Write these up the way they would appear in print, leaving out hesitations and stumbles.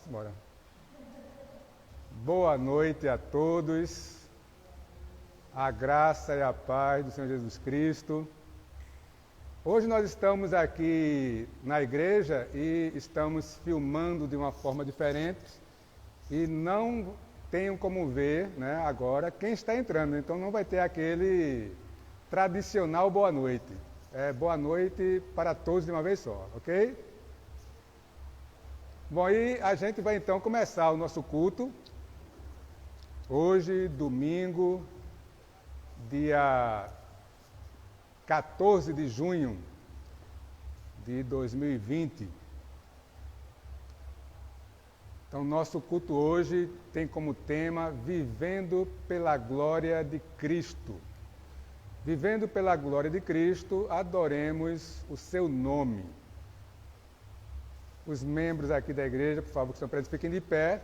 Bora. Boa noite a todos. A graça e a paz do Senhor Jesus Cristo. Hoje nós estamos aqui na igreja e estamos filmando de uma forma diferente e não tenho como ver, né, agora quem está entrando. Então não vai ter aquele tradicional boa noite. Boa noite para todos de uma vez só, ok? Bom, e a gente vai então começar o nosso culto. Hoje, domingo, dia 14 de junho de 2020. Então, nosso culto hoje tem como tema Vivendo pela Glória de Cristo. Vivendo pela glória de Cristo, adoremos o seu nome. Os membros aqui da igreja, por favor, que estão presentes, fiquem de pé.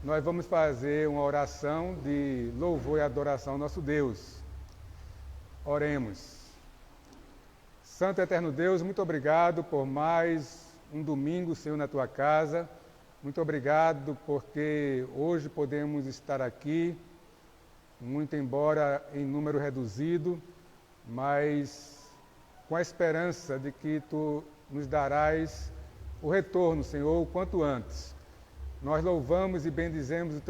Nós vamos fazer uma oração de louvor e adoração ao nosso Deus. Oremos. Santo e eterno Deus, muito obrigado por mais um domingo, Senhor, na tua casa. Muito obrigado porque hoje podemos estar aqui, muito embora em número reduzido, mas com a esperança de que tu nos darás o retorno, Senhor, o quanto antes. Nós louvamos e bendizemos o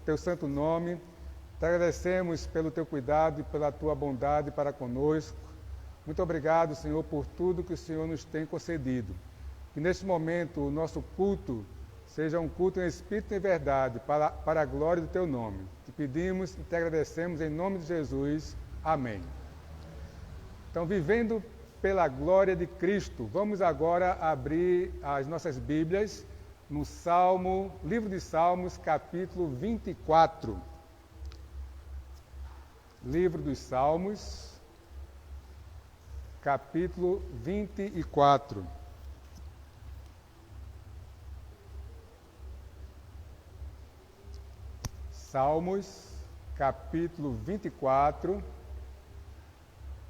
teu santo nome, te agradecemos pelo teu cuidado e pela tua bondade para conosco. Muito obrigado, Senhor, por tudo que o Senhor nos tem concedido. Que neste momento o nosso culto seja um culto em espírito e em verdade, para a glória do teu nome. Te pedimos e te agradecemos em nome de Jesus. Amém. Então, vivendo pela glória de Cristo, vamos agora abrir as nossas Bíblias no livro de Salmos, capítulo 24. Livro dos Salmos, capítulo 24. Salmos, capítulo 24.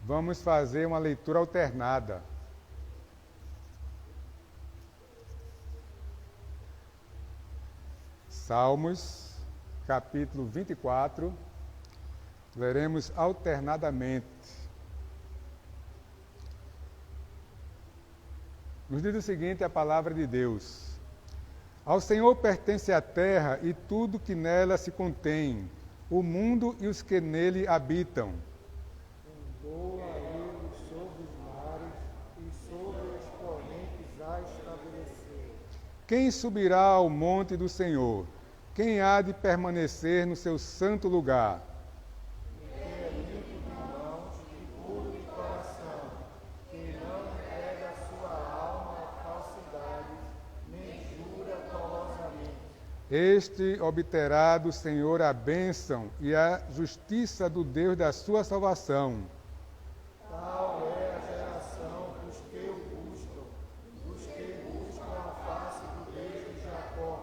Vamos fazer uma leitura alternada. Salmos, capítulo 24. Leremos alternadamente. Nos diz o seguinte a palavra de Deus: Ao Senhor pertence a terra e tudo que nela se contém, o mundo e os que nele habitam. Voa ele sobre os mares e sobre os torrentes a estabelecer. Quem subirá ao monte do Senhor? Quem há de permanecer no seu santo lugar? Quem é limpo de mãos e puro de coração, que não entrega a sua alma à falsidade, nem jura dolosamente. Este obterá do Senhor a bênção e a justiça do Deus da sua salvação. Tal é a geração dos que o buscam, dos que buscam a face do Deus de Jacó.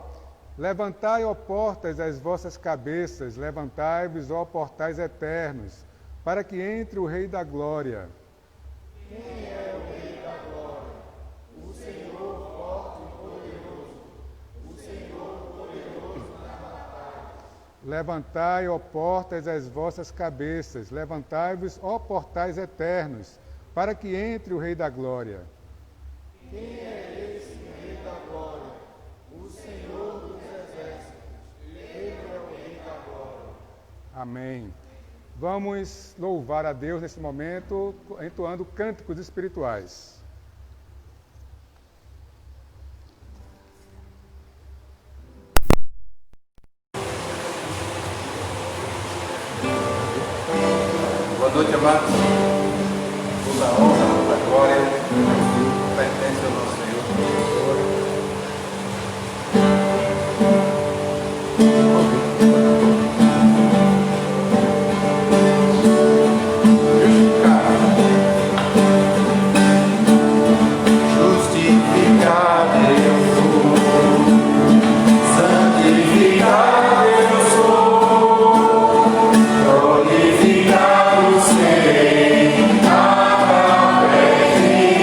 Levantai, ó portas, as vossas cabeças, levantai-vos, ó portais eternos, para que entre o Rei da Glória. Quem é o Rei da Glória? O Senhor forte e poderoso, o Senhor poderoso na batalha. Levantai, ó portas, as vossas cabeças, levantai-vos, ó portais eternos, para que entre o Rei da Glória. Quem é esse Rei da Glória? O Senhor dos Exércitos. Ele é o Rei da Glória. Amém. Vamos louvar a Deus nesse momento, entoando cânticos espirituais. Boa noite, amados. Toda a honra, toda a glória pertence ao nosso Senhor. Justificado eu sou, santificado eu sou, glorificado serei através de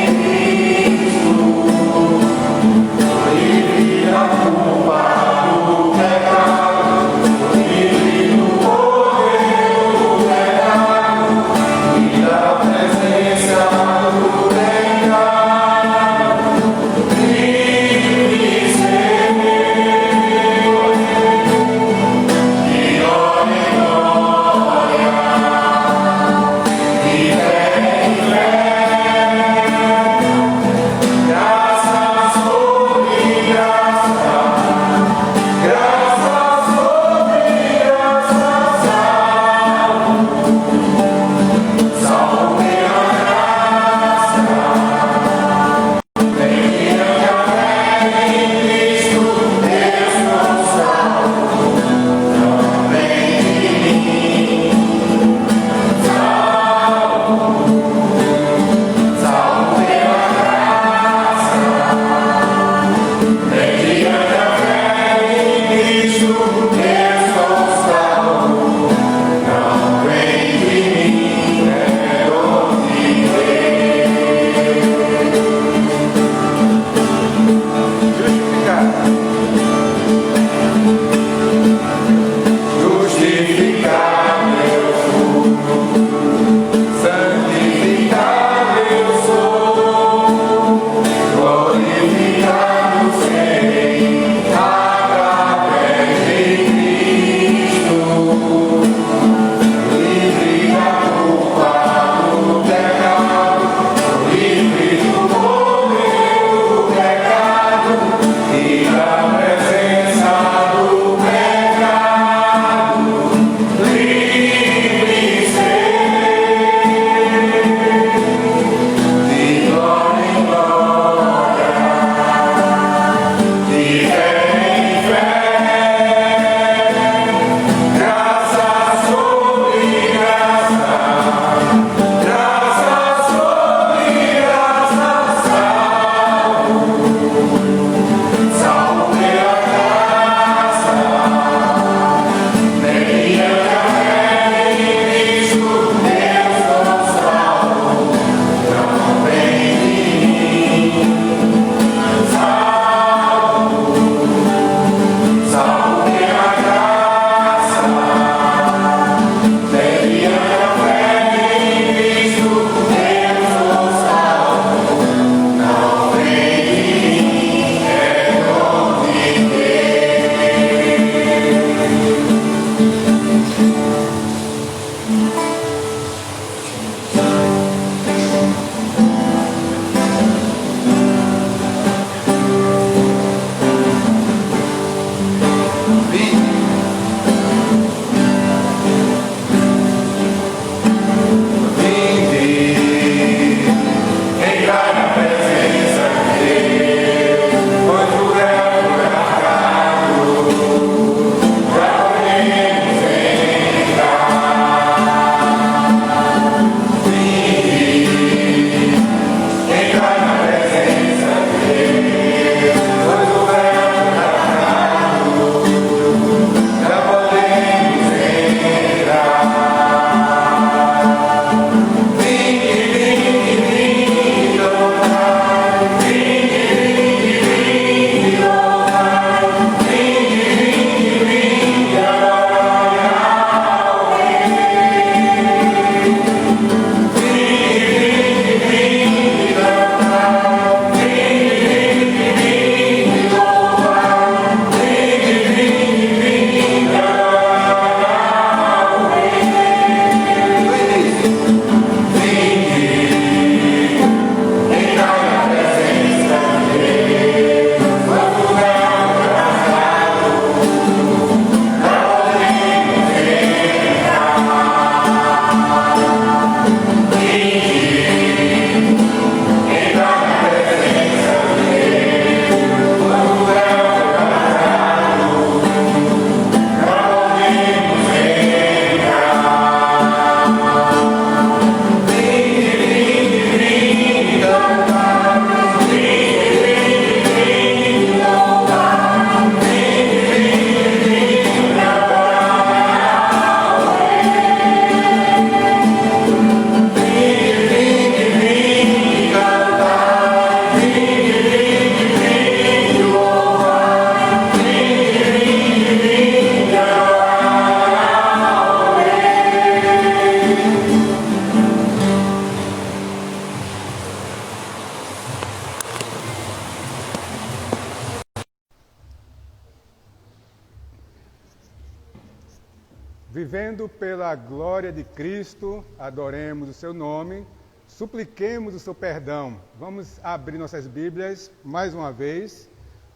Vivendo pela glória de Cristo, adoremos o seu nome, supliquemos o seu perdão. Vamos abrir nossas Bíblias mais uma vez,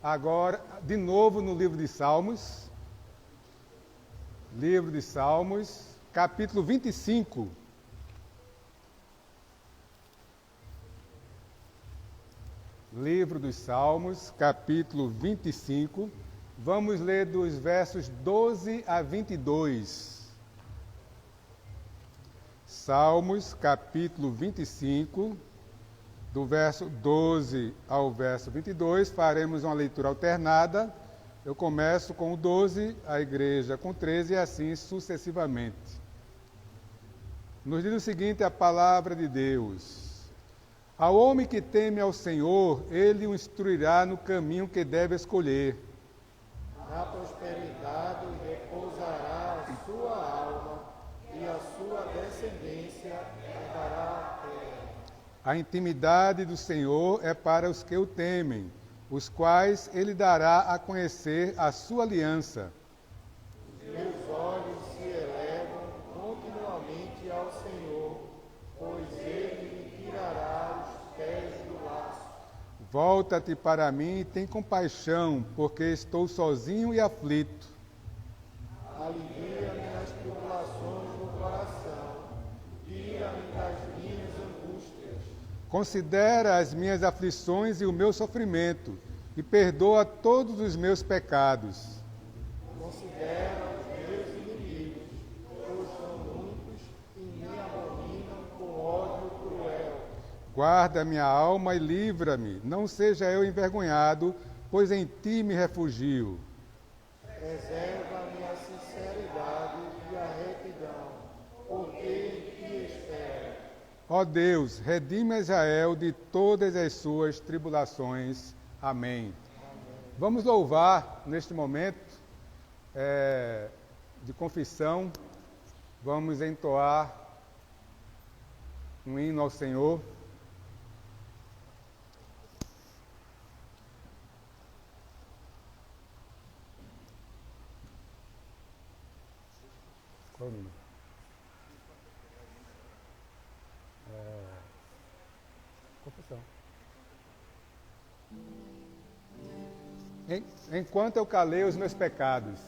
agora de novo no livro de Salmos. Livro de Salmos, capítulo 25. Livro dos Salmos, capítulo 25. Vamos ler dos versos 12 a 22. Salmos, capítulo 25, do verso 12 ao verso 22. Faremos uma leitura alternada. Eu começo com o 12, a igreja com 13 e assim sucessivamente. Nos diz o seguinte a palavra de Deus: ao homem que teme ao Senhor, ele o instruirá no caminho que deve escolher. Na prosperidade repousará a sua alma, e a sua descendência herdará a terra. A intimidade do Senhor é para os que o temem, os quais ele dará a conhecer a sua aliança. Meus olhos se elevam continuamente ao Senhor, pois ele me tirará os pés do laço. Volta-te para mim e tem compaixão, porque estou sozinho e aflito. Alivia-me as tribulações do coração, tira-me das minhas angústias. Considera as minhas aflições e o meu sofrimento, e perdoa todos os meus pecados. Considera os meus inimigos, pois são muitos e me abominam com ódio cruel. Guarda minha alma e livra-me, não seja eu envergonhado, pois em ti me refugio. Reserva-me a sinceridade e a retidão, porque em ti espero. Ó Deus, redime Israel de todas as suas tribulações. Amém. Vamos louvar neste momento de confissão. Vamos entoar um hino ao Senhor. Qual o número? Confissão. Enquanto eu calei os meus pecados.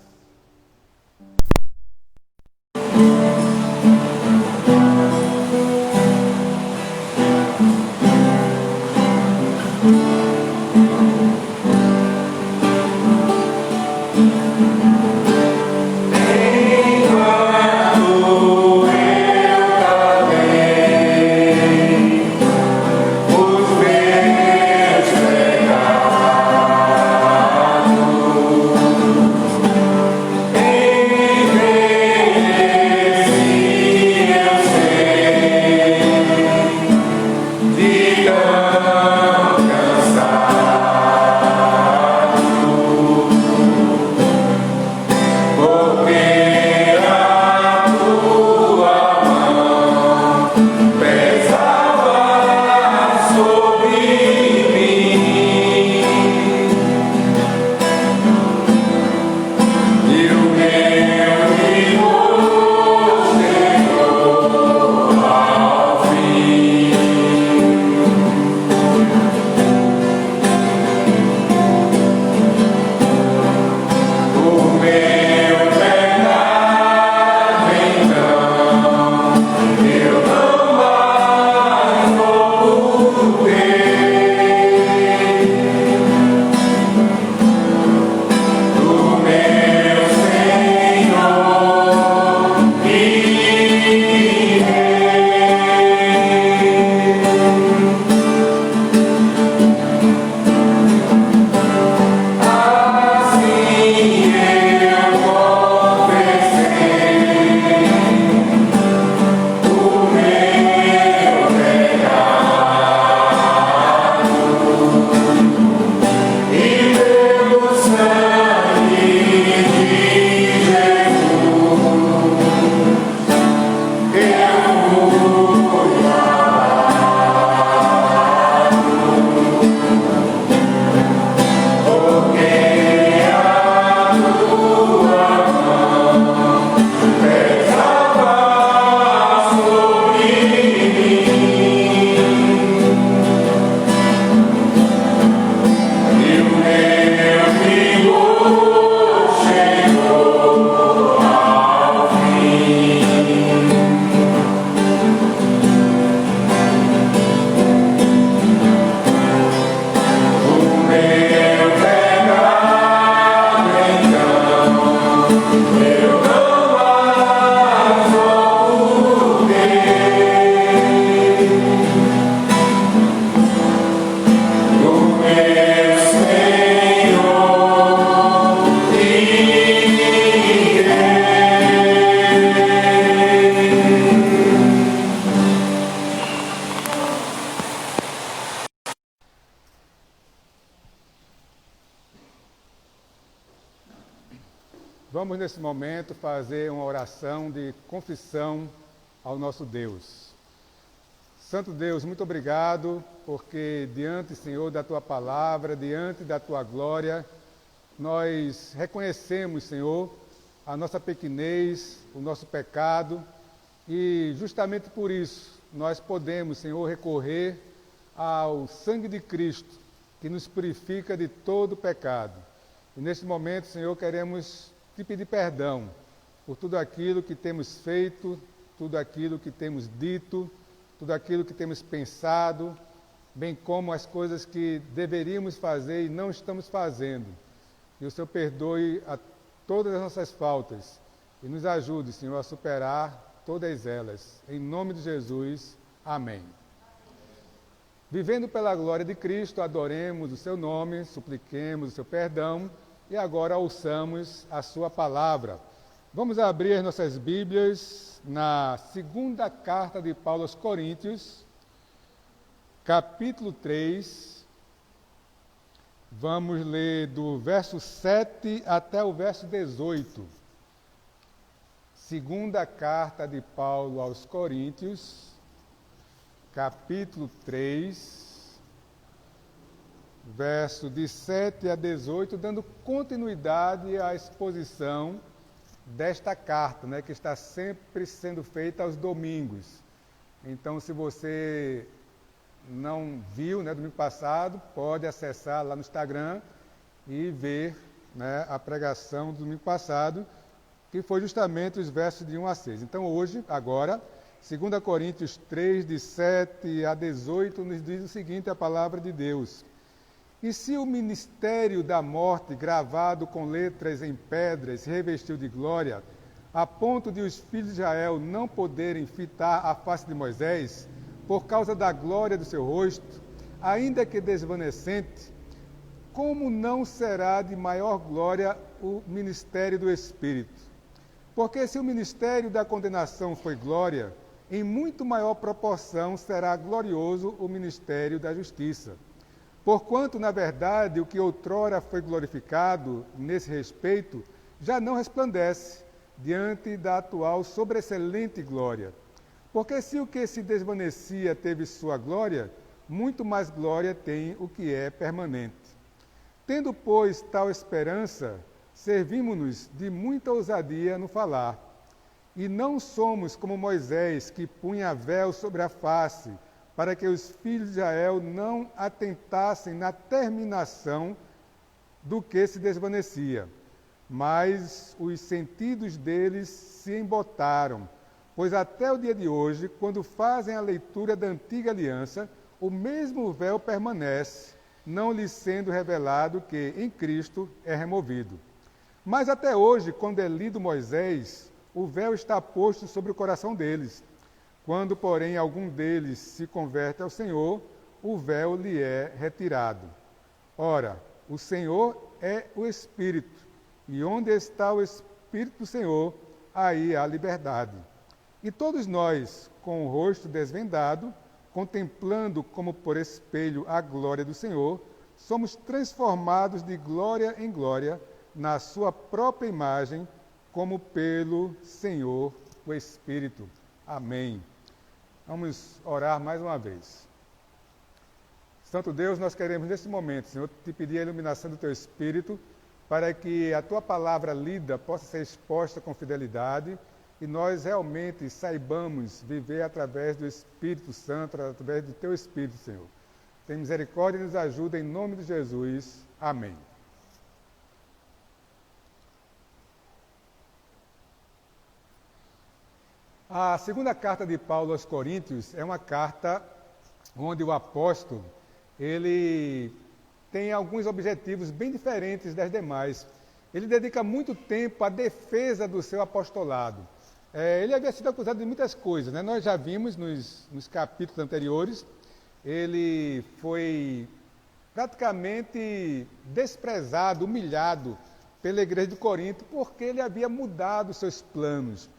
Vamos, nesse momento, fazer uma oração de confissão ao nosso Deus. Santo Deus, muito obrigado, porque diante, Senhor, da Tua palavra, diante da Tua glória, nós reconhecemos, Senhor, a nossa pequenez, o nosso pecado, e justamente por isso nós podemos, Senhor, recorrer ao sangue de Cristo, que nos purifica de todo pecado. E neste momento, Senhor, queremos Te pedir perdão por tudo aquilo que temos feito, tudo aquilo que temos dito, tudo aquilo que temos pensado, bem como as coisas que deveríamos fazer e não estamos fazendo. Que o Senhor perdoe a todas as nossas faltas e nos ajude, Senhor, a superar todas elas. Em nome de Jesus, amém. Vivendo pela glória de Cristo, adoremos o seu nome, supliquemos o seu perdão e agora ouçamos a sua palavra. Vamos abrir nossas Bíblias na segunda carta de Paulo aos Coríntios, capítulo 3. Vamos ler do verso 7 até o verso 18. Segunda carta de Paulo aos Coríntios, capítulo 3, verso de 7 a 18, dando continuidade à exposição desta carta, né, que está sempre sendo feita aos domingos. Então, se você não viu, né, domingo passado, pode acessar lá no Instagram e ver, né, a pregação do domingo passado, que foi justamente os versos de 1 a 6. Então, hoje, agora, 2 Coríntios 3, de 7 a 18, nos diz o seguinte, a palavra de Deus. E se o ministério da morte, gravado com letras em pedras, se revestiu de glória, a ponto de os filhos de Israel não poderem fitar a face de Moisés, por causa da glória do seu rosto, ainda que desvanecente, como não será de maior glória o ministério do Espírito? Porque se o ministério da condenação foi glória, em muito maior proporção será glorioso o ministério da justiça. Porquanto, na verdade, o que outrora foi glorificado nesse respeito, já não resplandece diante da atual sobreexcelente glória. Porque se o que se desvanecia teve sua glória, muito mais glória tem o que é permanente. Tendo, pois, tal esperança, servimos-nos de muita ousadia no falar. E não somos como Moisés, que punha véu sobre a face, para que os filhos de Israel não atentassem na terminação do que se desvanecia. Mas os sentidos deles se embotaram, pois até o dia de hoje, quando fazem a leitura da antiga aliança, o mesmo véu permanece, não lhes sendo revelado que em Cristo é removido. Mas até hoje, quando é lido Moisés, o véu está posto sobre o coração deles. Quando, porém, algum deles se converte ao Senhor, o véu lhe é retirado. Ora, o Senhor é o Espírito, e onde está o Espírito do Senhor, aí há liberdade. E todos nós, com o rosto desvendado, contemplando como por espelho a glória do Senhor, somos transformados de glória em glória, na sua própria imagem, como pelo Senhor, o Espírito. Amém. Vamos orar mais uma vez. Santo Deus, nós queremos nesse momento, Senhor, te pedir a iluminação do Teu Espírito, para que a Tua palavra lida possa ser exposta com fidelidade e nós realmente saibamos viver através do Espírito Santo, através do Teu Espírito, Senhor. Tem misericórdia e nos ajuda em nome de Jesus. Amém. A segunda carta de Paulo aos Coríntios é uma carta onde o apóstolo ele tem alguns objetivos bem diferentes das demais. Ele dedica muito tempo à defesa do seu apostolado. Ele havia sido acusado de muitas coisas, né? Nós já vimos nos capítulos anteriores, ele foi praticamente desprezado, humilhado pela igreja de Corinto, porque ele havia mudado seus planos.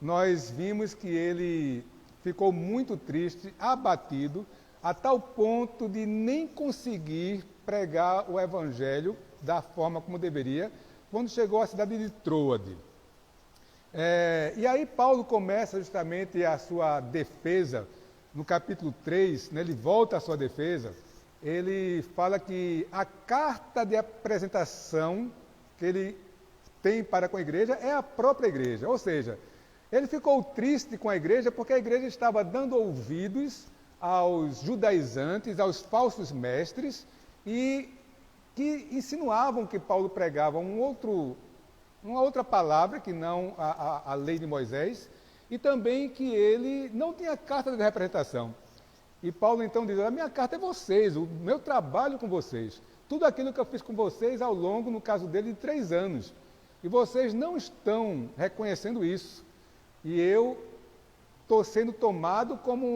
Nós vimos que ele ficou muito triste, abatido, a tal ponto de nem conseguir pregar o evangelho da forma como deveria, quando chegou à cidade de Troade. E aí Paulo começa justamente a sua defesa, no capítulo 3, né, ele volta à sua defesa, ele fala que a carta de apresentação que ele tem para com a igreja é a própria igreja, ou seja, ele ficou triste com a igreja porque a igreja estava dando ouvidos aos judaizantes, aos falsos mestres, e que insinuavam que Paulo pregava uma outra palavra, que não a lei de Moisés, e também que ele não tinha carta de representação. E Paulo então diz, a minha carta é vocês, o meu trabalho com vocês, tudo aquilo que eu fiz com vocês ao longo, no caso dele, de 3 anos. E vocês não estão reconhecendo isso. E eu estou sendo tomado como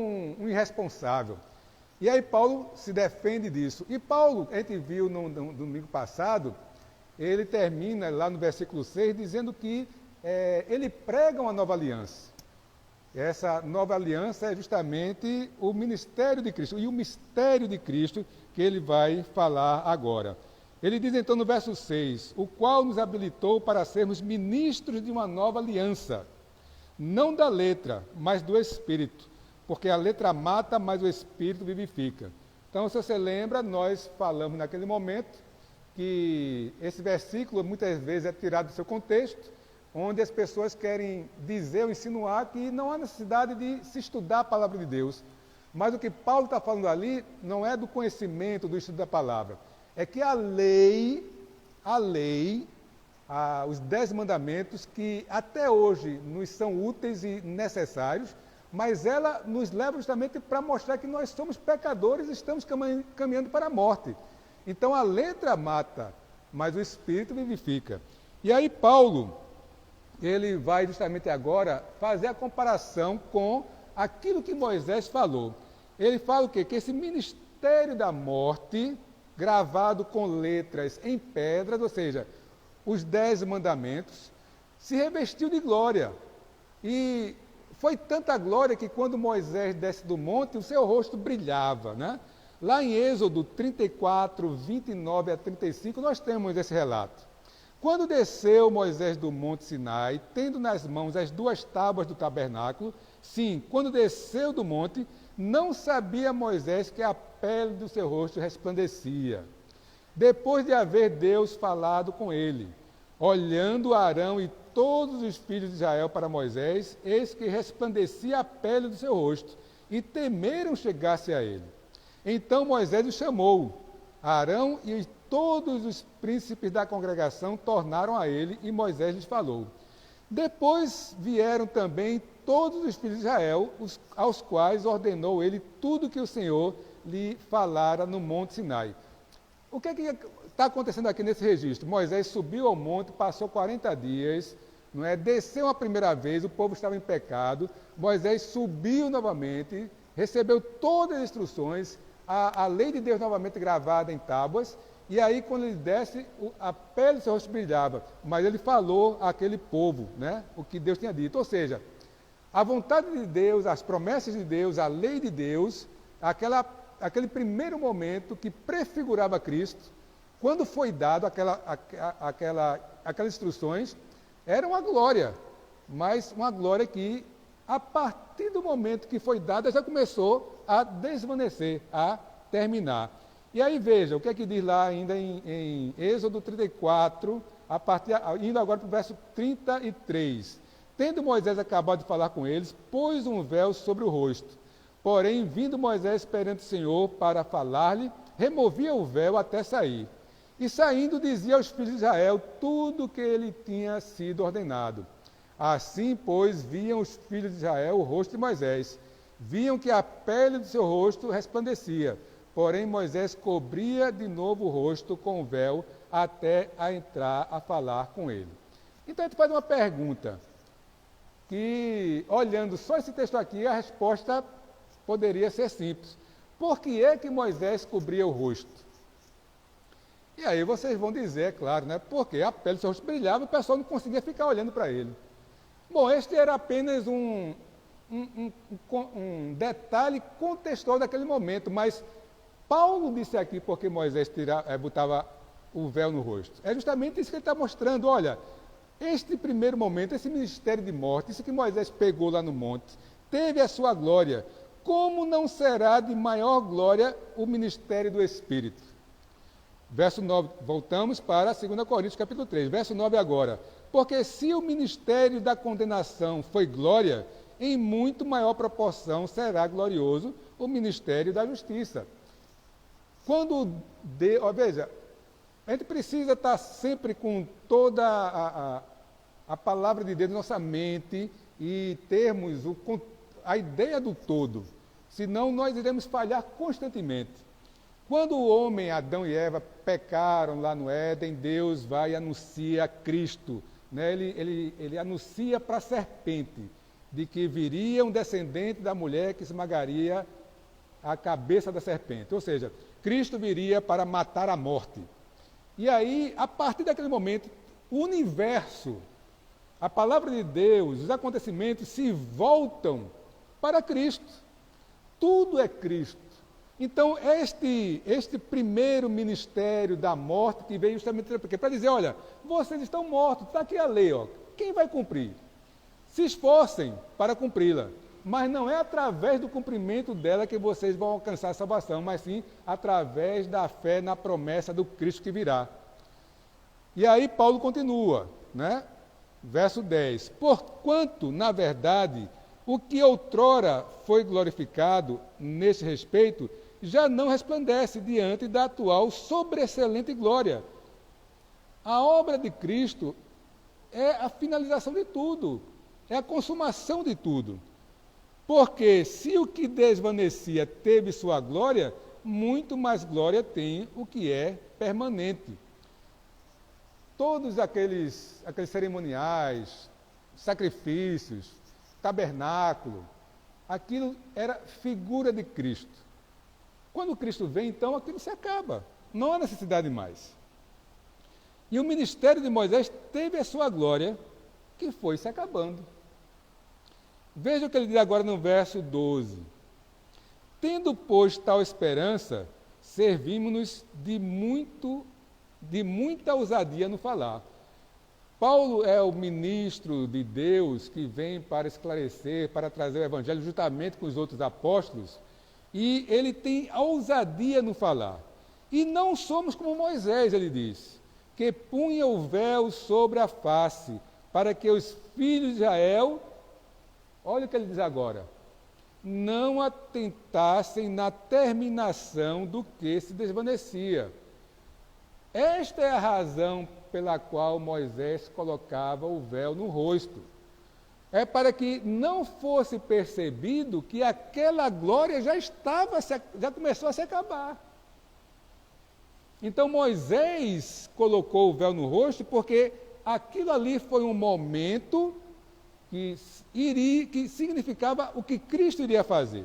um irresponsável. E aí Paulo se defende disso. E Paulo, a gente viu no domingo passado, ele termina lá no versículo 6, dizendo que ele prega uma nova aliança. Essa nova aliança é justamente o ministério de Cristo, e o mistério de Cristo que ele vai falar agora. Ele diz então no verso 6, o qual nos habilitou para sermos ministros de uma nova aliança, não da letra, mas do Espírito, porque a letra mata, mas o Espírito vivifica. Então, se você lembra, nós falamos naquele momento que esse versículo muitas vezes é tirado do seu contexto, onde as pessoas querem dizer ou insinuar que não há necessidade de se estudar a palavra de Deus. Mas o que Paulo está falando ali não é do conhecimento, do estudo da palavra. É que a lei, os 10 mandamentos, que até hoje nos são úteis e necessários, mas ela nos leva justamente para mostrar que nós somos pecadores e estamos caminhando para a morte. Então a letra mata, mas o Espírito vivifica. E aí Paulo, ele vai justamente agora fazer a comparação com aquilo que Moisés falou. Ele fala o quê? Que esse ministério da morte, gravado com letras em pedras, ou seja, os 10 mandamentos, se revestiu de glória. E foi tanta glória que quando Moisés desce do monte, o seu rosto brilhava, né? Lá em Êxodo 34, 29 a 35, nós temos esse relato. Quando desceu Moisés do monte Sinai, tendo nas mãos as 2 tábuas do tabernáculo, sim, quando desceu do monte, não sabia Moisés que a pele do seu rosto resplandecia. Depois de haver Deus falado com ele, olhando Arão e todos os filhos de Israel para Moisés, eis que resplandecia a pele do seu rosto, e temeram chegar-se a ele. Então Moisés o chamou. Arão e todos os príncipes da congregação tornaram a ele, e Moisés lhes falou. Depois vieram também todos os filhos de Israel, aos quais ordenou ele tudo que o Senhor lhe falara no monte Sinai. O que está acontecendo aqui nesse registro? Moisés subiu ao monte, passou 40 dias, não é? Desceu a primeira vez, o povo estava em pecado, Moisés subiu novamente, recebeu todas as instruções, a lei de Deus novamente gravada em tábuas, e aí quando ele desce, a pele do seu rosto brilhava, mas ele falou àquele povo, né, o que Deus tinha dito, ou seja, a vontade de Deus, as promessas de Deus, a lei de Deus, aquele primeiro momento que prefigurava Cristo, quando foi dado aquelas instruções, era uma glória, mas uma glória que, a partir do momento que foi dada, já começou a desvanecer, a terminar. E aí veja, o que é que diz lá ainda em Êxodo 34, indo agora para o verso 33. Tendo Moisés acabado de falar com eles, pôs um véu sobre o rosto. Porém, vindo Moisés perante o Senhor para falar-lhe, removia o véu até sair. E saindo, dizia aos filhos de Israel tudo o que ele tinha sido ordenado. Assim, pois, viam os filhos de Israel o rosto de Moisés. Viam que a pele do seu rosto resplandecia. Porém, Moisés cobria de novo o rosto com o véu até a entrar a falar com ele. Então, a gente faz uma pergunta, que, olhando só esse texto aqui, a resposta poderia ser simples. Por que é que Moisés cobria o rosto? E aí vocês vão dizer, é claro, né? Porque a pele do seu rosto brilhava e o pessoal não conseguia ficar olhando para ele. Bom, este era apenas um detalhe contextual daquele momento, mas Paulo disse aqui porque Moisés botava o véu no rosto? É justamente isso que ele está mostrando. Olha, este primeiro momento, esse ministério de morte, isso que Moisés pegou lá no monte, teve a sua glória. Como não será de maior glória o ministério do Espírito? Verso 9, voltamos para 2 Coríntios capítulo 3, verso 9 agora. Porque se o ministério da condenação foi glória, em muito maior proporção será glorioso o ministério da justiça. Veja, a gente precisa estar sempre com toda a palavra de Deus na nossa mente e termos a ideia do todo, senão nós iremos falhar constantemente. Quando o homem, Adão e Eva, pecaram lá no Éden, Deus vai e anuncia Cristo. Né? Ele anuncia para a serpente de que viria um descendente da mulher que esmagaria a cabeça da serpente. Ou seja, Cristo viria para matar a morte. E aí, a partir daquele momento, o universo, a palavra de Deus, os acontecimentos se voltam para Cristo. Tudo é Cristo. Então, este primeiro ministério da morte que veio justamente para dizer, olha, vocês estão mortos, está aqui a lei, ó. Quem vai cumprir? Se esforcem para cumpri-la. Mas não é através do cumprimento dela que vocês vão alcançar a salvação, mas sim através da fé na promessa do Cristo que virá. E aí Paulo continua, né? Verso 10. Porquanto, na verdade, o que outrora foi glorificado nesse respeito, já não resplandece diante da atual sobreexcelente glória. A obra de Cristo é a finalização de tudo, é a consumação de tudo. Porque se o que desvanecia teve sua glória, muito mais glória tem o que é permanente. Todos aqueles cerimoniais, sacrifícios, tabernáculo, aquilo era figura de Cristo. Quando Cristo vem, então, aquilo se acaba. Não há necessidade mais. E o ministério de Moisés teve a sua glória, que foi se acabando. Veja o que ele diz agora no verso 12. Tendo, pois, tal esperança, servimos-nos de muita ousadia no falar. Paulo é o ministro de Deus que vem para esclarecer, para trazer o evangelho juntamente com os outros apóstolos, e ele tem ousadia no falar. E não somos como Moisés, ele diz, que punha o véu sobre a face, para que os filhos de Israel, olha o que ele diz agora, não atentassem na terminação do que se desvanecia. Esta é a razão pela qual Moisés colocava o véu no rosto. É para que não fosse percebido que aquela glória já começou a se acabar. Então Moisés colocou o véu no rosto porque aquilo ali foi um momento que significava o que Cristo iria fazer.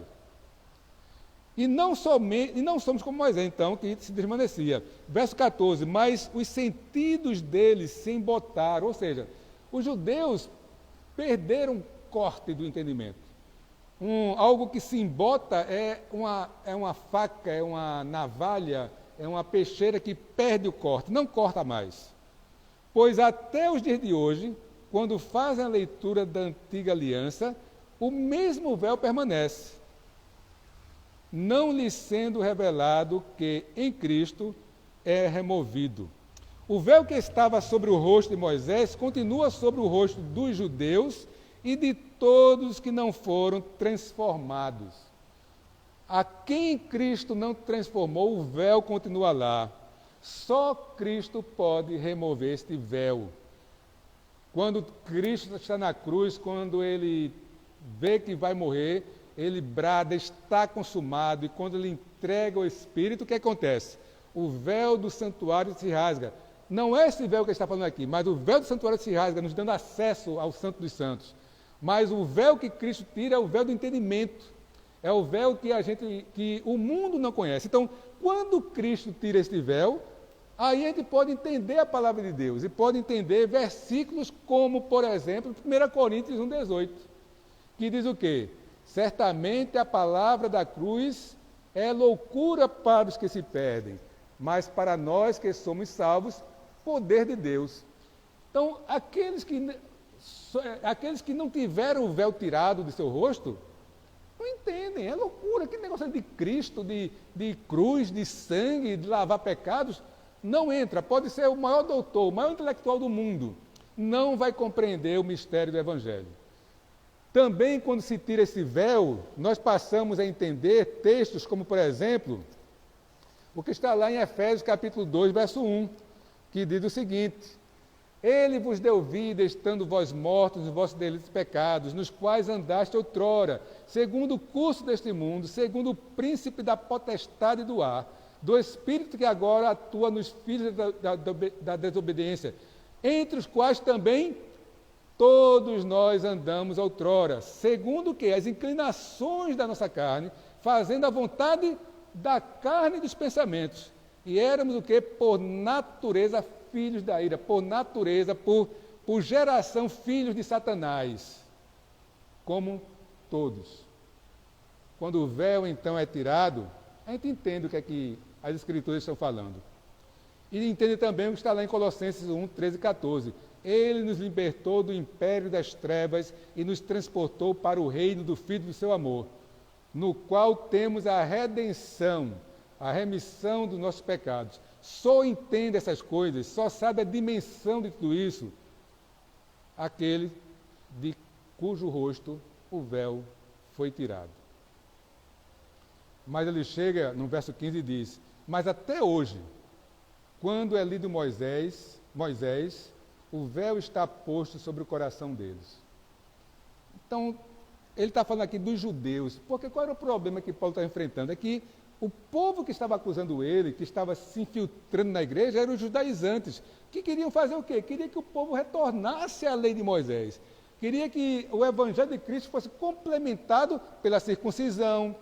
E não somos como Moisés, então, que se desvanecia. Verso 14, mas os sentidos deles se embotaram, ou seja, os judeus perderam corte do entendimento. Algo que se embota é uma faca, é uma navalha, é uma peixeira que perde o corte, não corta mais. Pois até os dias de hoje, quando fazem a leitura da antiga aliança, o mesmo véu permanece, não lhe sendo revelado que em Cristo é removido. O véu que estava sobre o rosto de Moisés continua sobre o rosto dos judeus e de todos que não foram transformados. A quem Cristo não transformou, o véu continua lá. Só Cristo pode remover este véu. Quando Cristo está na cruz, quando ele vê que vai morrer, ele brada, está consumado, e quando ele entrega o Espírito, o que acontece? O véu do santuário se rasga. Não é esse véu que ele está falando aqui, mas o véu do santuário se rasga, nos dando acesso ao Santo dos Santos. Mas o véu que Cristo tira é o véu do entendimento. É o véu que o mundo não conhece. Então, quando Cristo tira este véu, aí a gente pode entender a palavra de Deus, e pode entender versículos como, por exemplo, 1 Coríntios 1,18, que diz o quê? Certamente a palavra da cruz é loucura para os que se perdem, mas para nós que somos salvos, poder de Deus. Então, aqueles que não tiveram o véu tirado de seu rosto, não entendem, é loucura, que negócio de Cristo, de cruz, de sangue, de lavar pecados, não entra. Pode ser o maior doutor, o maior intelectual do mundo, não vai compreender o mistério do Evangelho. Também, quando se tira esse véu, nós passamos a entender textos como, por exemplo, o que está lá em Efésios capítulo 2, verso 1, que diz o seguinte: Ele vos deu vida, estando vós mortos nos vossos delitos e pecados, nos quais andaste outrora, segundo o curso deste mundo, segundo o príncipe da potestade do ar, do espírito que agora atua nos filhos da desobediência, entre os quais também todos nós andamos outrora, segundo o que? As inclinações da nossa carne, fazendo a vontade da carne e dos pensamentos. E éramos o que? Por natureza, filhos da ira, por natureza, por geração, filhos de Satanás, como todos. Quando o véu, então, é tirado, a gente entende o que é que as Escrituras estão falando. E entende também o que está lá em Colossenses 1, 13 e 14. Ele nos libertou do império das trevas e nos transportou para o reino do Filho do seu amor, no qual temos a redenção, a remissão dos nossos pecados. Só entende essas coisas, só sabe a dimensão de tudo isso, aquele de cujo rosto o véu foi tirado. Mas ele chega no verso 15 e diz: mas até hoje, quando é lido Moisés, o véu está posto sobre o coração deles. Então, ele está falando aqui dos judeus, porque qual era o problema que Paulo está enfrentando? É que o povo que estava acusando ele, que estava se infiltrando na igreja, eram os judaizantes, que queriam fazer o quê? Queria que o povo retornasse à lei de Moisés. Queria que o evangelho de Cristo fosse complementado pela circuncisão,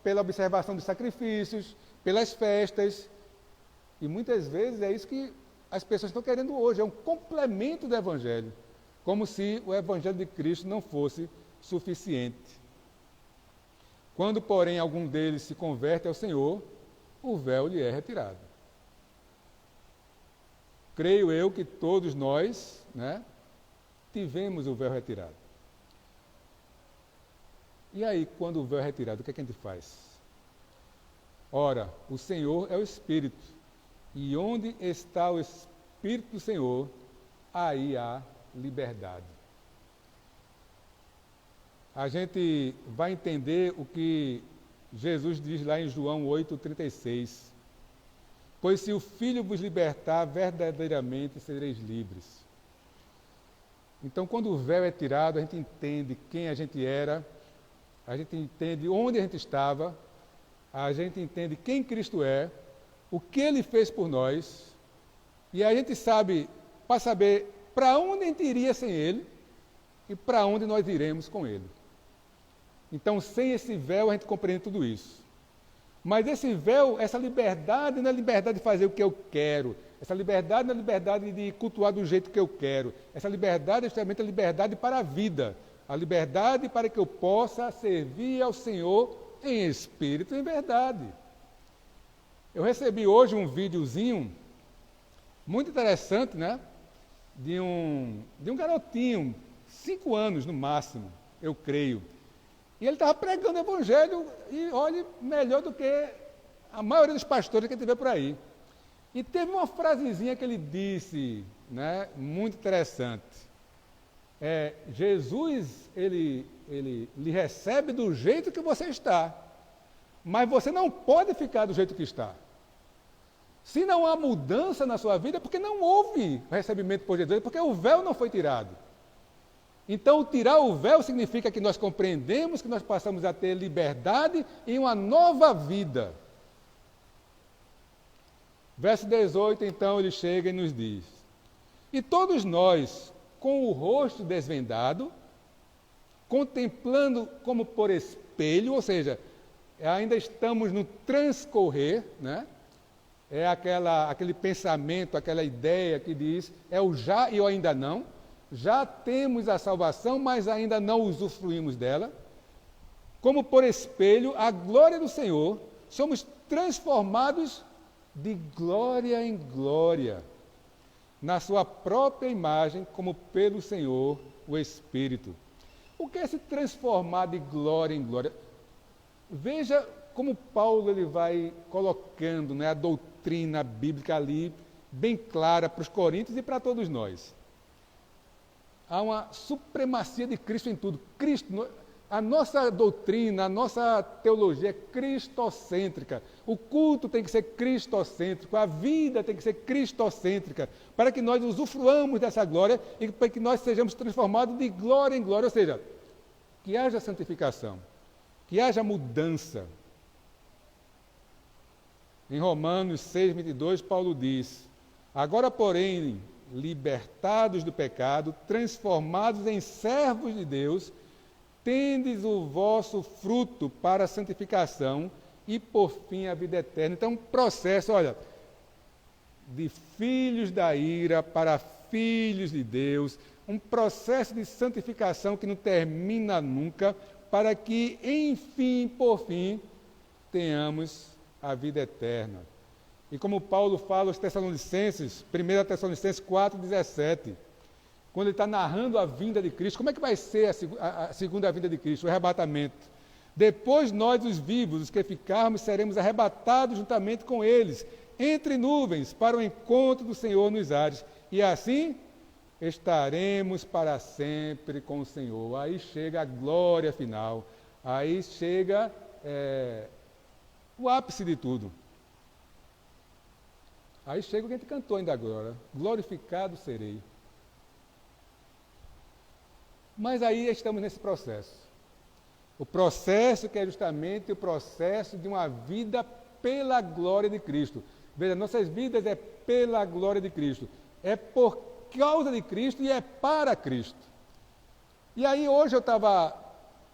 pela observação dos sacrifícios, pelas festas. E muitas vezes é isso que as pessoas estão querendo hoje, é um complemento do evangelho, como se o evangelho de Cristo não fosse suficiente. Quando, porém, algum deles se converte ao Senhor, o véu lhe é retirado. Creio eu que todos nós, tivemos o véu retirado. E aí, quando o véu é retirado, o que é que a gente faz? Ora, o Senhor é o Espírito, e onde está o Espírito do Senhor, aí há liberdade. A gente vai entender o que Jesus diz lá em João 8,36. Pois se o Filho vos libertar, verdadeiramente sereis livres. Então, quando o véu é tirado, a gente entende quem a gente era, a gente entende onde a gente estava, a gente entende quem Cristo é, o que Ele fez por nós, e a gente sabe, para saber para onde a gente iria sem Ele e para onde nós iremos com Ele. Então, sem esse véu, a gente compreende tudo isso. Mas esse véu, essa liberdade, não é liberdade de fazer o que eu quero. Essa liberdade não é liberdade de cultuar do jeito que eu quero. Essa liberdade é justamente a liberdade para a vida. A liberdade para que eu possa servir ao Senhor em espírito e em verdade. Eu recebi hoje um videozinho muito interessante, de um garotinho, 5 anos no máximo, eu creio. E ele estava pregando o evangelho, e olhe, melhor do que a maioria dos pastores que a gente vê por aí. E teve uma frasezinha que ele disse, muito interessante. Jesus, ele lhe recebe do jeito que você está, mas você não pode ficar do jeito que está. Se não há mudança na sua vida, é porque não houve recebimento por Jesus, porque o véu não foi tirado. Então, tirar o véu significa que nós compreendemos que nós passamos a ter liberdade e uma nova vida. Verso 18, então, ele chega e nos diz: e todos nós, com o rosto desvendado, contemplando como por espelho, ou seja, ainda estamos no transcorrer, É aquele pensamento, aquela ideia que diz, é o já e o ainda não. Já temos a salvação, mas ainda não usufruímos dela. Como por espelho, a glória do Senhor, somos transformados de glória em glória, na sua própria imagem, como pelo Senhor, o Espírito. O que é se transformar de glória em glória? Veja como Paulo ele vai colocando, né, a doutrina bíblica ali, bem clara para os coríntios e para todos nós. Há uma supremacia de Cristo em tudo. Cristo, a nossa doutrina, a nossa teologia é cristocêntrica. O culto tem que ser cristocêntrico, a vida tem que ser cristocêntrica, para que nós usufruamos dessa glória e para que nós sejamos transformados de glória em glória, ou seja, que haja santificação, que haja mudança. Em Romanos 6:22, Paulo diz: agora, porém, libertados do pecado, transformados em servos de Deus, tendes o vosso fruto para a santificação e, por fim, a vida eterna. Então, um processo, olha, de filhos da ira para filhos de Deus, um processo de santificação que não termina nunca, para que, enfim, por fim, tenhamos a vida eterna. E como Paulo fala aos Tessalonicenses, 1 Tessalonicenses 4:17, quando ele está narrando a vinda de Cristo, como é que vai ser a segunda vinda de Cristo, o arrebatamento? Depois nós, os vivos, os que ficarmos, seremos arrebatados juntamente com eles, entre nuvens, para o encontro do Senhor nos ares, e assim estaremos para sempre com o Senhor. Aí chega a glória final, aí chega o ápice de tudo. Aí chega o que a gente cantou ainda agora: glorificado serei. Mas aí estamos nesse processo. O processo que é justamente o processo de uma vida pela glória de Cristo. Veja, nossas vidas é pela glória de Cristo. É por causa de Cristo e é para Cristo. E aí hoje eu estava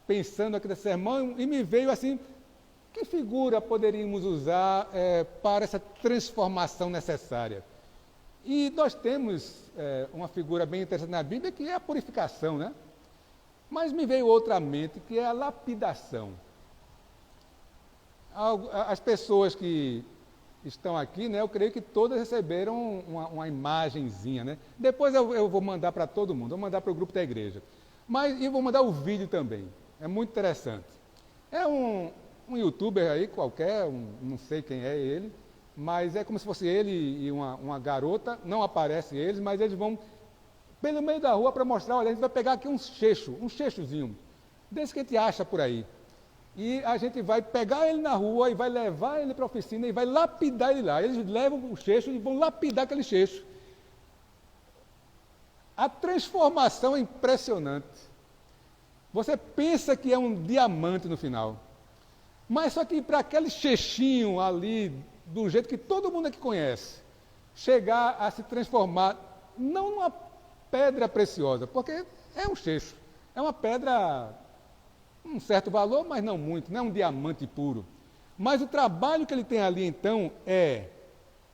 pensando aqui nesse sermão e me veio assim: que figura poderíamos usar para essa transformação necessária? E nós temos uma figura bem interessante na Bíblia, que é a purificação, né? Mas me veio outra à mente, que é a lapidação. As pessoas que estão aqui, né, eu creio que todas receberam uma imagenzinha, né? Depois eu vou mandar para todo mundo, vou mandar para o grupo da igreja. Mas eu vou mandar o vídeo também, é muito interessante. É um youtuber aí qualquer, não sei quem é ele, mas é como se fosse ele e uma garota, não aparece eles, mas eles vão pelo meio da rua para mostrar: olha, a gente vai pegar aqui um chechozinho, desse que a gente acha por aí. E a gente vai pegar ele na rua e vai levar ele para a oficina e vai lapidar ele lá. Eles levam o checho e vão lapidar aquele checho. A transformação é impressionante. Você pensa que é um diamante no final. Mas só que para aquele chechinho ali, do jeito que todo mundo aqui conhece, chegar a se transformar, não numa pedra preciosa, porque é um checho, é uma pedra, um certo valor, mas não muito, não é um diamante puro. Mas o trabalho que ele tem ali, então,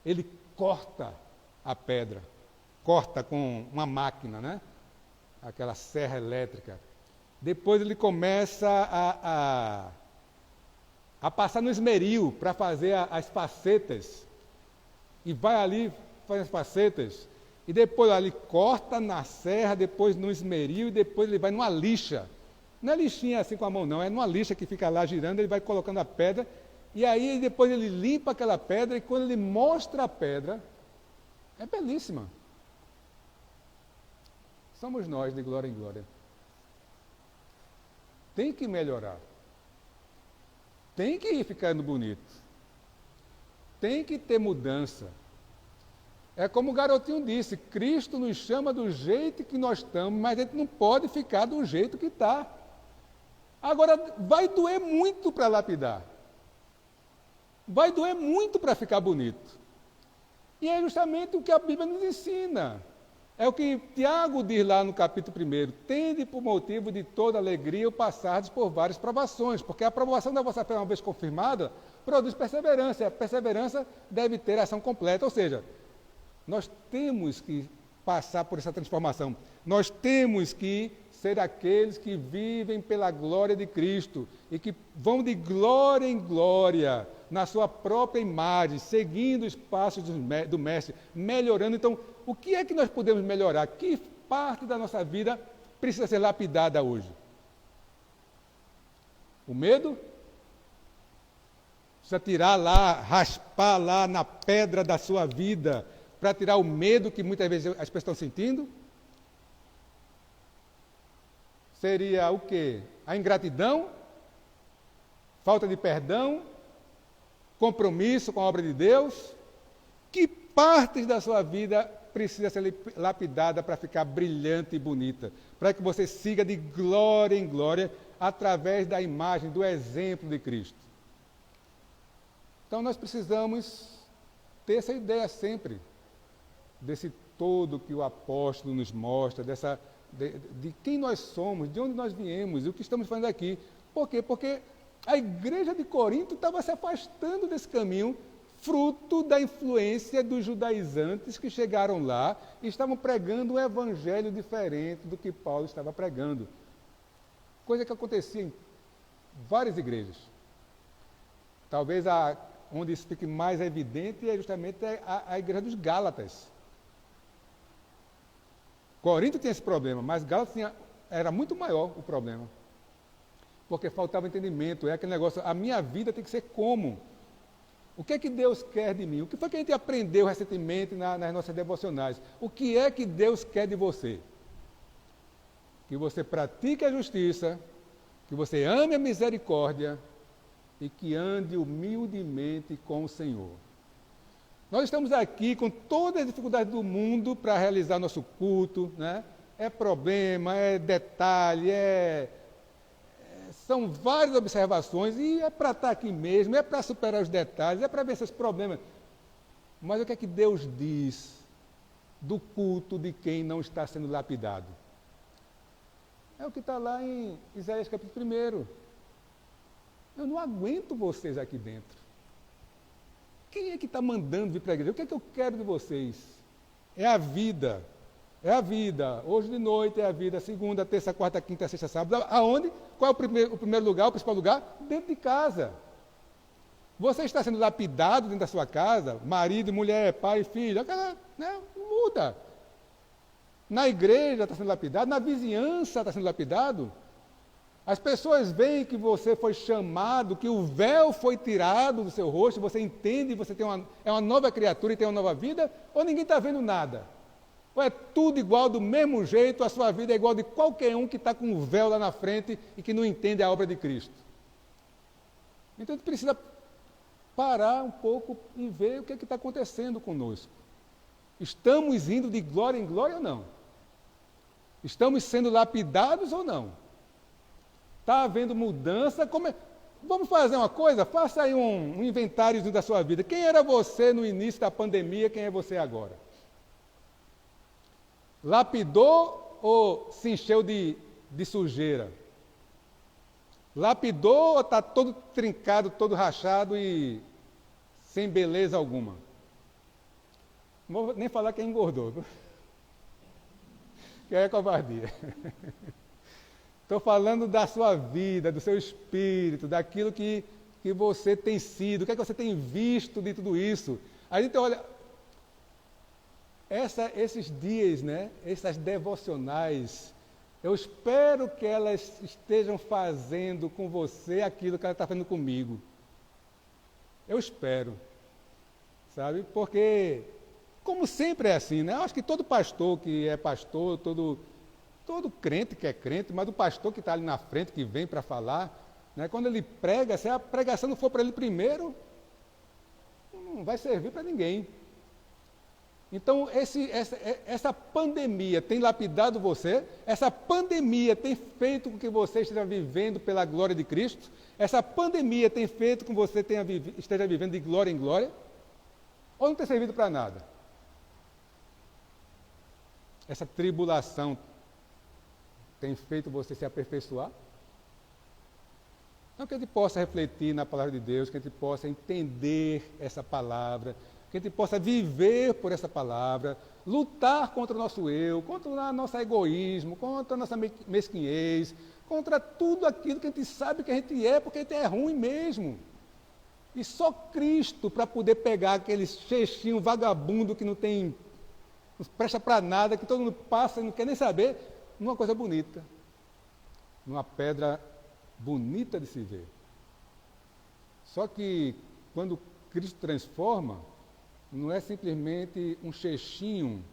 ele corta a pedra, corta com uma máquina, né? Aquela serra elétrica. Depois ele começa a passar no esmeril para fazer as facetas. E vai ali, faz as facetas. E depois ele corta na serra, depois no esmeril, e depois ele vai numa lixa. Não é lixinha assim com a mão, não. É numa lixa que fica lá girando, ele vai colocando a pedra. E aí depois ele limpa aquela pedra, e quando ele mostra a pedra, é belíssima. Somos nós de glória em glória. Tem que melhorar. Tem que ir ficando bonito. Tem que ter mudança. É como o garotinho disse: Cristo nos chama do jeito que nós estamos, mas a gente não pode ficar do jeito que está. Agora, vai doer muito para lapidar. Vai doer muito para ficar bonito. E é justamente o que a Bíblia nos ensina. É o que Tiago diz lá no capítulo 1. Tende por motivo de toda alegria o passardes por várias provações, porque a aprovação da vossa fé, uma vez confirmada, produz perseverança. E a perseverança deve ter ação completa. Ou seja, nós temos que passar por essa transformação. Nós temos que ser aqueles que vivem pela glória de Cristo e que vão de glória em glória, na sua própria imagem, seguindo os passos do Mestre, melhorando. Então, o que é que nós podemos melhorar? Que parte da nossa vida precisa ser lapidada hoje? O medo? Precisa tirar lá, raspar lá na pedra da sua vida, para tirar o medo que muitas vezes as pessoas estão sentindo? Seria o quê? A ingratidão? Falta de perdão? Compromisso com a obra de Deus? Que partes da sua vida precisa ser lapidada para ficar brilhante e bonita? Para que você siga de glória em glória através da imagem, do exemplo de Cristo. Então nós precisamos ter essa ideia sempre, desse todo que o apóstolo nos mostra, de quem nós somos, de onde nós viemos e o que estamos fazendo aqui. Por quê? Porque a igreja de Corinto estava se afastando desse caminho, fruto da influência dos judaizantes que chegaram lá e estavam pregando um evangelho diferente do que Paulo estava pregando. Coisa que acontecia em várias igrejas. Talvez onde isso fique mais evidente é justamente a igreja dos Gálatas. Corinto tinha esse problema, mas Gálatas era muito maior o problema. Porque faltava entendimento, é aquele negócio, a minha vida tem que ser como? O que é que Deus quer de mim? O que foi que a gente aprendeu recentemente nas nossas devocionais? O que é que Deus quer de você? Que você pratique a justiça, que você ame a misericórdia e que ande humildemente com o Senhor. Nós estamos aqui com todas as dificuldades do mundo para realizar nosso culto, né? É problema, é detalhe, são várias observações e é para estar aqui mesmo, é para superar os detalhes, é para ver esses problemas. Mas o que é que Deus diz do culto de quem não está sendo lapidado? É o que está lá em Isaías capítulo 1. Eu não aguento vocês aqui dentro. Quem é que está mandando vir para a igreja? O que é que eu quero de vocês? É a vida. É a vida. Hoje de noite é a vida. Segunda, terça, quarta, quinta, sexta, sábado. Aonde? Qual é o primeiro lugar, o principal lugar? Dentro de casa. Você está sendo lapidado dentro da sua casa? Marido, mulher, pai, filho. Muda. Na igreja está sendo lapidado. Na vizinhança está sendo lapidado. As pessoas veem que você foi chamado, que o véu foi tirado do seu rosto, você entende, você é uma nova criatura e tem uma nova vida, ou ninguém está vendo nada? Ou é tudo igual, do mesmo jeito, a sua vida é igual de qualquer um que está com o véu lá na frente e que não entende a obra de Cristo? Então a gente precisa parar um pouco e ver o que está acontecendo conosco. Estamos indo de glória em glória ou não? Estamos sendo lapidados ou não? Está havendo mudança? Vamos fazer uma coisa? Faça aí um inventáriozinho da sua vida. Quem era você no início da pandemia? Quem é você agora? Lapidou ou se encheu de sujeira? Lapidou ou está todo trincado, todo rachado e sem beleza alguma? Não vou nem falar quem engordou. Que é covardia. Estou falando da sua vida, do seu espírito, daquilo que você tem sido, o que é que você tem visto de tudo isso. A gente olha, esses dias, né, essas devocionais, eu espero que elas estejam fazendo com você aquilo que ela está fazendo comigo. Eu espero, sabe? Porque, como sempre é assim, né? Eu acho que todo pastor que é pastor, todo crente que é crente, mas o pastor que está ali na frente, que vem para falar, né, quando ele prega, se a pregação não for para ele primeiro, não vai servir para ninguém. Então, essa pandemia tem lapidado você, essa pandemia tem feito com que você esteja vivendo pela glória de Cristo, essa pandemia tem feito com que você esteja vivendo de glória em glória, ou não tem servido para nada? Essa tribulação tem feito você se aperfeiçoar? Então, que a gente possa refletir na palavra de Deus, que a gente possa entender essa palavra, que a gente possa viver por essa palavra, lutar contra o nosso eu, contra o nosso egoísmo, contra a nossa mesquinhez, contra tudo aquilo que a gente sabe que a gente é, porque a gente é ruim mesmo. E só Cristo para poder pegar aquele cheixinho vagabundo que não presta para nada, que todo mundo passa e não quer nem saber, numa coisa bonita. Numa pedra bonita de se ver. Só que quando Cristo transforma, não é simplesmente um cheixinho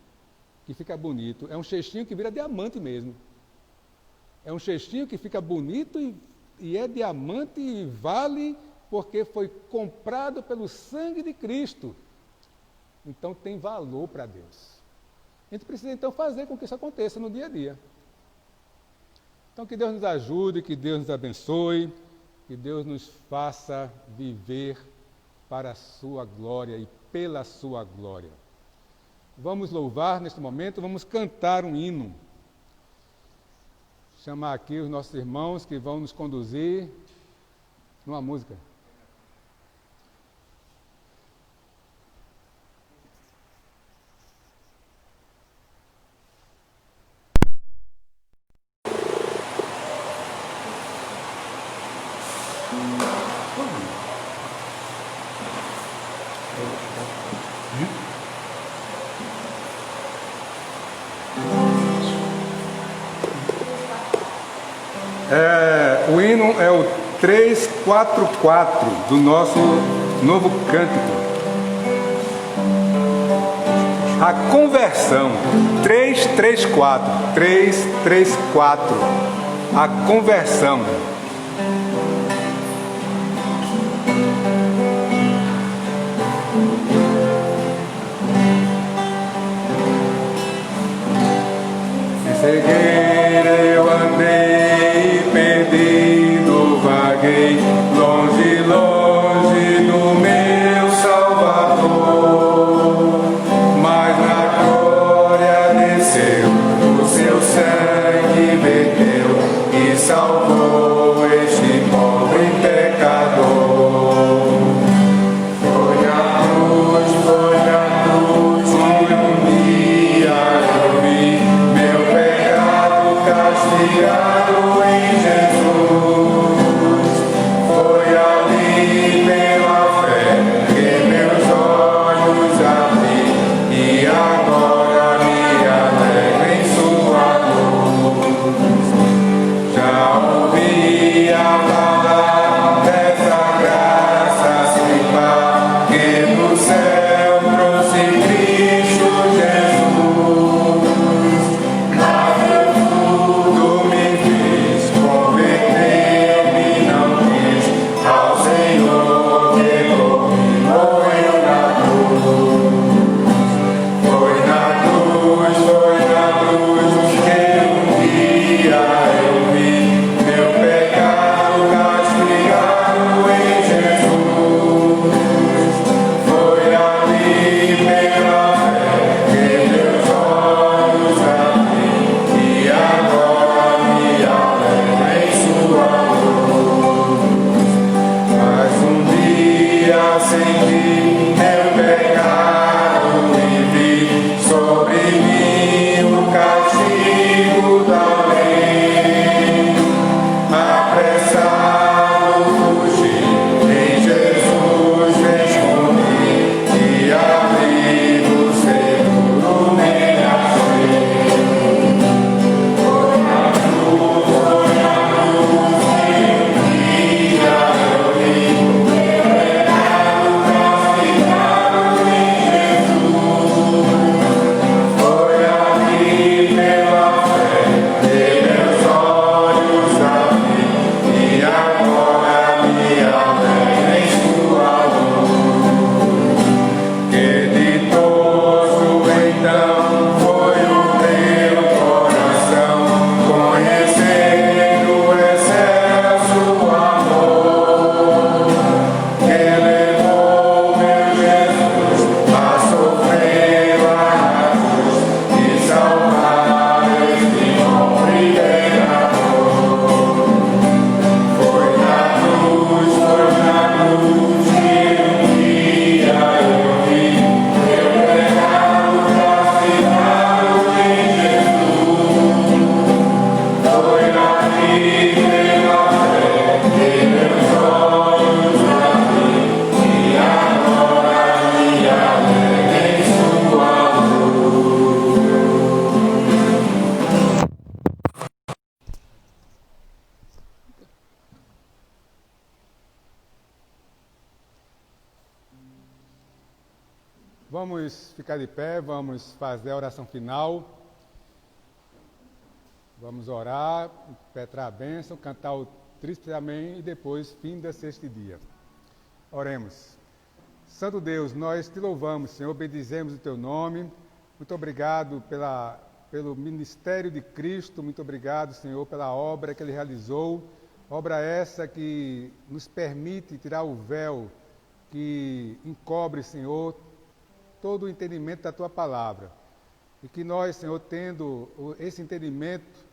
que fica bonito, é um cheixinho que vira diamante mesmo. É um cheixinho que fica bonito e é diamante e vale porque foi comprado pelo sangue de Cristo. Então tem valor para Deus. A gente precisa então fazer com que isso aconteça no dia a dia. Então que Deus nos ajude, que Deus nos abençoe, que Deus nos faça viver para a sua glória e pela sua glória. Vamos louvar neste momento, vamos cantar um hino. Chamar aqui os nossos irmãos que vão nos conduzir numa música. O hino é o 344 do nosso novo cântico. A conversão, 334, 334, a conversão. Cegueira eu andei, perdido vaguei, longe, longe do meu Salvador. Mas na glória desceu, o seu sangue verteu e salvou este pobre pecador. Foi a cruz, um dia eu vi meu pecado castigado em Jesus. Foi ali pela fé que meus olhos abri e agora me alegro em sua luz. Já ouvi falar dessa graça sem par que no céu trouxe Cristo Jesus. Mas tudo me fiz, converteu-me, não quis ao Senhor que por mim morreu na cruz. Foi na cruz que um dia eu vi meu pecado castigado em Jesus. Foi ali pela fé que meus olhos abri e agora me alegro em sua luz. Mas um dia senti meu pecado e vi sobre mim o castigo da lei. Apressado fugi, em Jesus me escondi e abrigo seguro me achei. Foi na cruz que um dia eu vi meu pecado castigado Vamos ficar de pé, vamos fazer a oração final. Vamos orar, impetrar a bênção, cantar o Tríplice Amém e depois fim da sexta dia. Oremos. Santo Deus, nós te louvamos, Senhor, bendizemos o teu nome. Muito obrigado pelo ministério de Cristo, muito obrigado, Senhor, pela obra que ele realizou. Obra essa que nos permite tirar o véu que encobre, Senhor, todo o entendimento da tua palavra. E que nós, Senhor, tendo esse entendimento,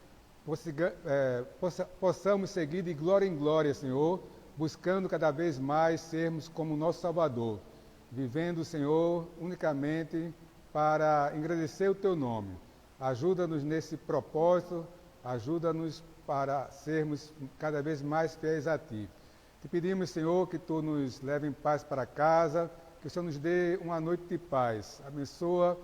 possamos seguir de glória em glória, Senhor, buscando cada vez mais sermos como nosso Salvador, vivendo, Senhor, unicamente para engrandecer o teu nome. Ajuda-nos nesse propósito, ajuda-nos para sermos cada vez mais fiéis a ti. Te pedimos, Senhor, que tu nos leve em paz para casa, que o Senhor nos dê uma noite de paz. Abençoa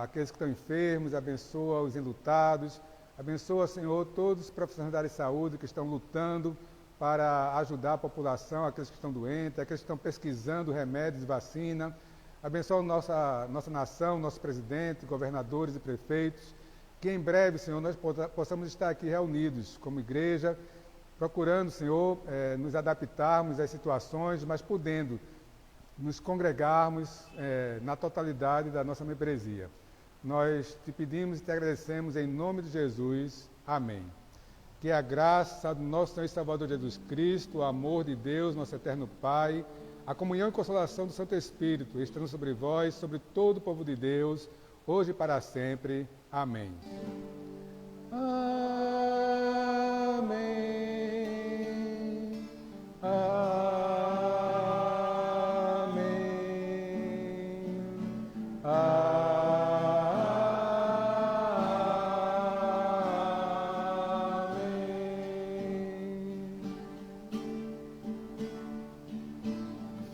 aqueles que estão enfermos, abençoa os enlutados, abençoa, Senhor, todos os profissionais da área de saúde que estão lutando para ajudar a população, aqueles que estão doentes, aqueles que estão pesquisando remédios e vacina. Abençoa nossa nação, nosso presidente, governadores e prefeitos, que em breve, Senhor, nós possamos estar aqui reunidos como igreja, procurando, Senhor, nos adaptarmos às situações, mas podendo nos congregarmos na totalidade da nossa membresia. Nós te pedimos e te agradecemos em nome de Jesus. Amém. Que a graça do nosso Senhor e Salvador Jesus Cristo, o amor de Deus, nosso eterno Pai, a comunhão e consolação do Santo Espírito estejam sobre vós, sobre todo o povo de Deus, hoje e para sempre. Amém. Amém. Amém.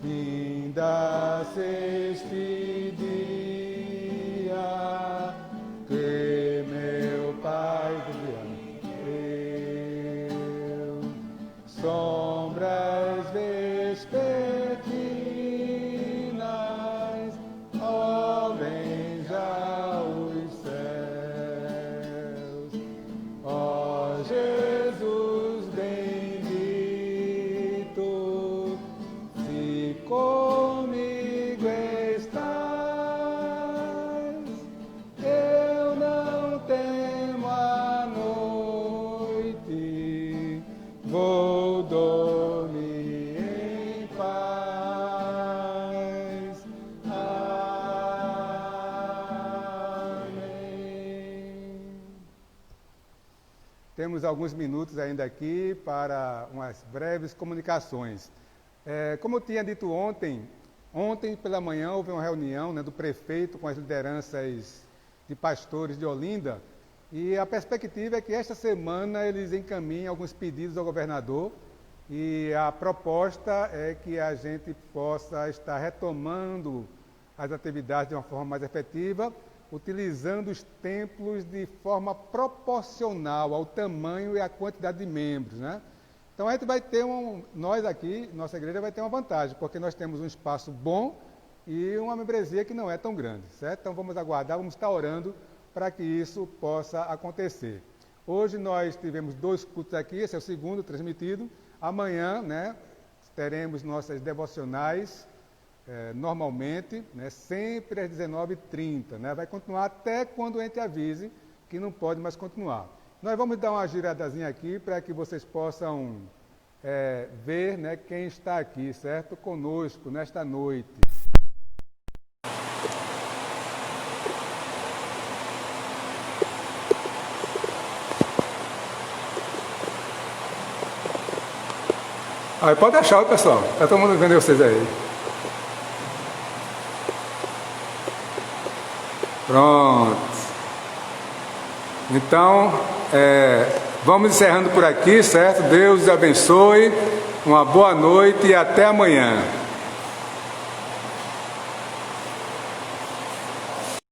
Fim da sexta dia, que meu Pai deu, sombras vespertinas, ó, vem já os céus, ó Jesus bendito, se comigo estás, eu não temo a noite, vou dormir em paz. Amém. Temos alguns minutos ainda aqui para umas breves comunicações. Como eu tinha dito ontem pela manhã houve uma reunião, né, do prefeito com as lideranças de pastores de Olinda, e a perspectiva é que esta semana eles encaminhem alguns pedidos ao governador, e a proposta é que a gente possa estar retomando as atividades de uma forma mais efetiva, utilizando os templos de forma proporcional ao tamanho e à quantidade de membros, né? Então a gente vai ter nós aqui, nossa igreja vai ter uma vantagem, porque nós temos um espaço bom e uma membresia que não é tão grande, certo? Então vamos aguardar, vamos estar orando para que isso possa acontecer. Hoje nós tivemos 2 cultos aqui, esse é o segundo transmitido. Amanhã, né, teremos nossas devocionais normalmente, né, sempre às 19h30, né? Vai continuar até quando a gente avise que não pode mais continuar. Nós vamos dar uma giradazinha aqui para que vocês possam ver, né, quem está aqui, certo? Conosco nesta noite. Aí pode achar, pessoal. Está todo mundo vendo vocês aí. Pronto. Então, vamos encerrando por aqui, certo? Deus os abençoe, uma boa noite e até amanhã.